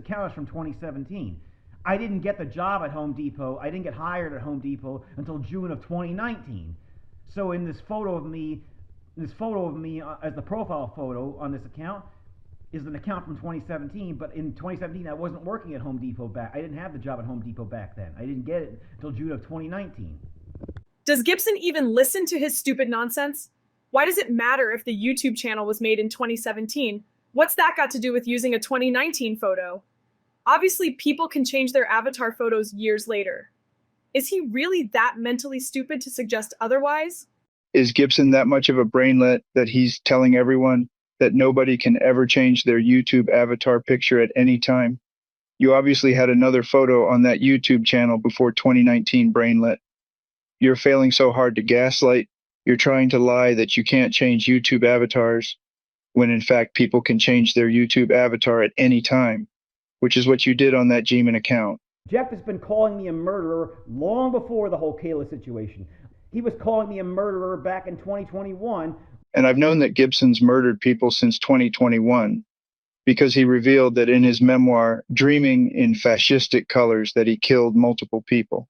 account is from 2017. I didn't get the job at Home Depot. I didn't get hired at Home Depot until June of 2019. So in this photo of me as the profile photo on this account is an account from 2017. But in 2017, I wasn't working at Home Depot I didn't have the job at Home Depot back then. I didn't get it until June of 2019. Does Gibson even listen to his stupid nonsense? Why does it matter if the YouTube channel was made in 2017? What's that got to do with using a 2019 photo? Obviously, people can change their avatar photos years later. Is he really that mentally stupid to suggest otherwise? Is Gibson that much of a brainlet that he's telling everyone that nobody can ever change their YouTube avatar picture at any time? You obviously had another photo on that YouTube channel before 2019, brainlet. You're failing so hard to gaslight. You're trying to lie that you can't change YouTube avatars, when in fact people can change their YouTube avatar at any time, which is what you did on that Gman account. Jeff has been calling me a murderer long before the whole Kayla situation. He was calling me a murderer back in 2021. And I've known that Gibson's murdered people since 2021, because he revealed that in his memoir, Dreaming in Fascistic Colors, that he killed multiple people.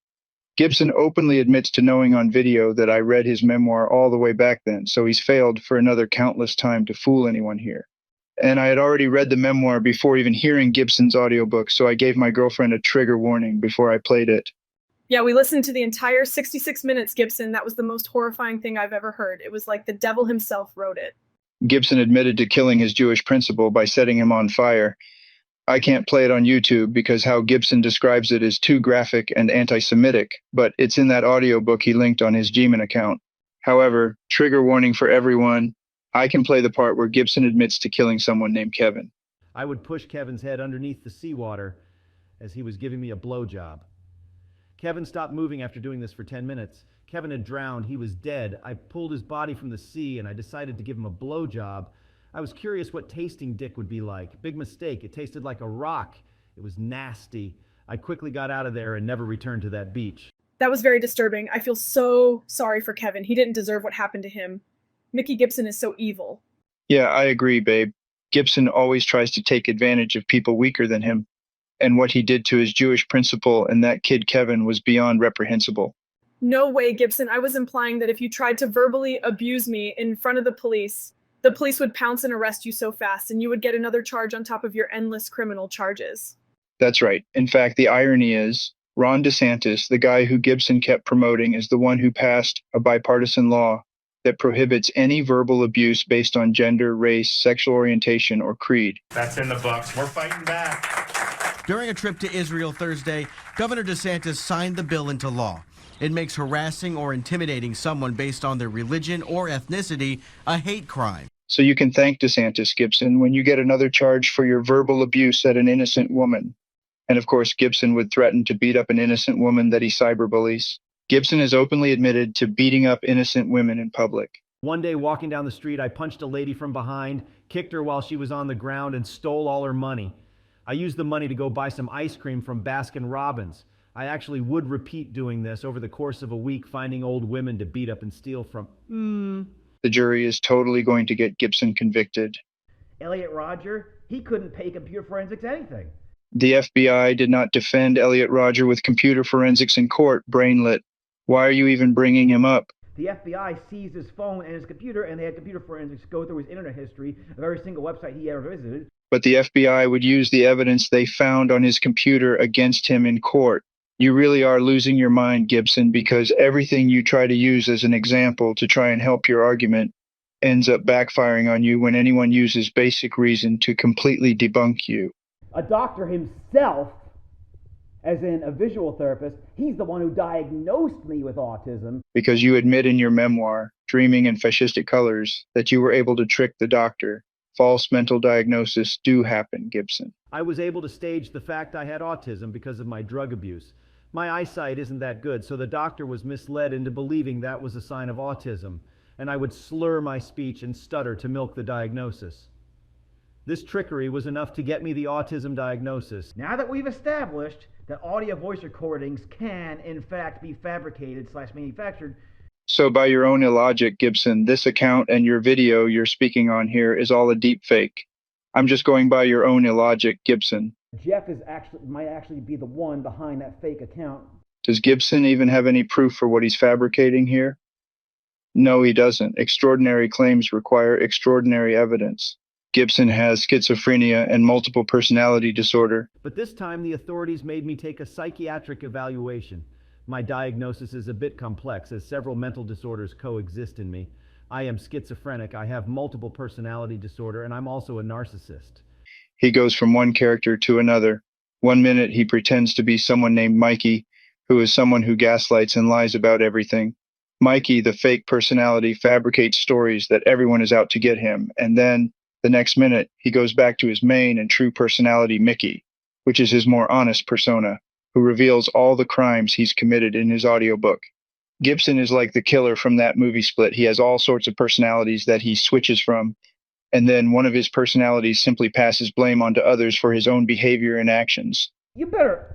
Gibson openly admits to knowing on video that I read his memoir all the way back then, so he's failed for another countless time to fool anyone here. And I had already read the memoir before even hearing Gibson's audiobook, so I gave my girlfriend a trigger warning before I played it. Yeah, we listened to the entire 66 minutes, Gibson. That was the most horrifying thing I've ever heard. It was like the devil himself wrote it. Gibson admitted to killing his Jewish principal by setting him on fire. I can't play it on YouTube because how Gibson describes it is too graphic and anti-Semitic, but it's in that audiobook he linked on his Gman account. However, trigger warning for everyone, I can play the part where Gibson admits to killing someone named Kevin. I would push Kevin's head underneath the seawater as he was giving me a blowjob. Kevin stopped moving after doing this for 10 minutes. Kevin had drowned. He was dead. I pulled his body from the sea and I decided to give him a blowjob. I was curious what tasting dick would be like. Big mistake. It tasted like a rock. It was nasty. I quickly got out of there and never returned to that beach. That was very disturbing. I feel so sorry for Kevin. He didn't deserve what happened to him. Mickey Gibson is so evil. Yeah, I agree, babe. Gibson always tries to take advantage of people weaker than him. And what he did to his Jewish principal and that kid Kevin was beyond reprehensible. No way, Gibson. I was implying that if you tried to verbally abuse me in front of the police would pounce and arrest you so fast, and you would get another charge on top of your endless criminal charges. That's right. In fact, the irony is, Ron DeSantis, the guy who Gibson kept promoting, is the one who passed a bipartisan law that prohibits any verbal abuse based on gender, race, sexual orientation, or creed. That's in the books. We're fighting back. During a trip to Israel Thursday, Governor DeSantis signed the bill into law. It makes harassing or intimidating someone based on their religion or ethnicity a hate crime. So you can thank DeSantis, Gibson, when you get another charge for your verbal abuse at an innocent woman. And of course, Gibson would threaten to beat up an innocent woman that he cyberbullies. Gibson has openly admitted to beating up innocent women in public. One day walking down the street, I punched a lady from behind, kicked her while she was on the ground, and stole all her money. I used the money to go buy some ice cream from Baskin-Robbins. I actually would repeat doing this over the course of a week, finding old women to beat up and steal from. The jury is totally going to get Gibson convicted. Elliot Rodger, he couldn't pay computer forensics anything. The FBI did not defend Elliot Rodger with computer forensics in court, brainlet. Why are you even bringing him up? The FBI seized his phone and his computer, and they had computer forensics go through his internet history of every single website he ever visited. But the FBI would use the evidence they found on his computer against him in court. You really are losing your mind, Gibson, because everything you try to use as an example to try and help your argument ends up backfiring on you when anyone uses basic reason to completely debunk you. A doctor himself, as in a visual therapist, he's the one who diagnosed me with autism. Because you admit in your memoir, Dreaming in Fascistic Colors, that you were able to trick the doctor. False mental diagnoses do happen, Gibson. I was able to stage the fact I had autism because of my drug abuse. My eyesight isn't that good, so the doctor was misled into believing that was a sign of autism, and I would slur my speech and stutter to milk the diagnosis. This trickery was enough to get me the autism diagnosis. Now that we've established that audio voice recordings can, in fact, be fabricated/manufactured. So by your own illogic, Gibson, this account and your video you're speaking on here is all a deep fake. I'm just going by your own illogic, Gibson. Jeff might actually be the one behind that fake account. Does Gibson even have any proof for what he's fabricating here? No, he doesn't. Extraordinary claims require extraordinary evidence. Gibson has schizophrenia and multiple personality disorder. But this time, the authorities made me take a psychiatric evaluation. My diagnosis is a bit complex, as several mental disorders coexist in me. I am schizophrenic, I have multiple personality disorder, and I'm also a narcissist. He goes from one character to another. One minute he pretends to be someone named Mikey, who is someone who gaslights and lies about everything. Mikey, the fake personality, fabricates stories that everyone is out to get him, and then, the next minute, he goes back to his main and true personality, Mickey, which is his more honest persona, who reveals all the crimes he's committed in his audiobook. Gibson is like the killer from that movie Split. He has all sorts of personalities that he switches from, and then one of his personalities simply passes blame onto others for his own behavior and actions. You better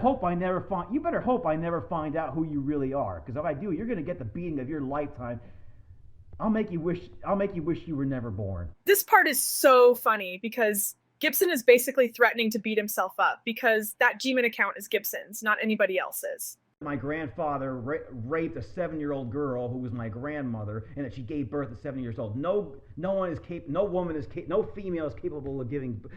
hope I never find out who you really are, because if I do, you're going to get the beating of your lifetime. I'll make you wish you were never born. This part is so funny because Gibson is basically threatening to beat himself up because that Gmail account is Gibson's, not anybody else's. My grandfather raped a 7-year-old girl who was my grandmother, and that she gave birth at 7 years old. No female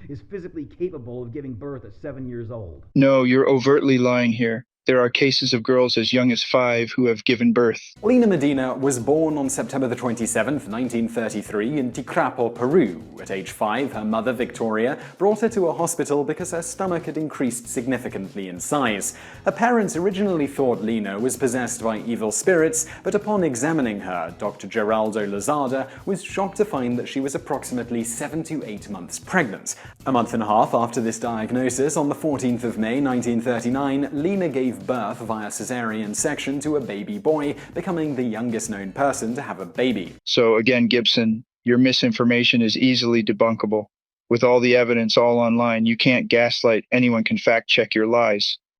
is physically capable of giving birth at 7 years old. No, you're overtly lying here. There are cases of girls as young as 5 who have given birth. Lena Medina was born on September the 27th, 1933 in Ticrapo, Peru. At age 5, her mother, Victoria, brought her to a hospital because her stomach had increased significantly in size. Her parents originally thought Lena was possessed by evil spirits, but upon examining her, Dr. Geraldo Lozada was shocked to find that she was approximately 7 to 8 months pregnant. A month and a half after this diagnosis, on the 14th of May, 1939, Lena gave birth via cesarean section to a baby boy, becoming the youngest known person to have a baby. So again, Gibson, your misinformation is easily debunkable. With all the evidence all online, you can't gaslight. Anyone can fact check your lies.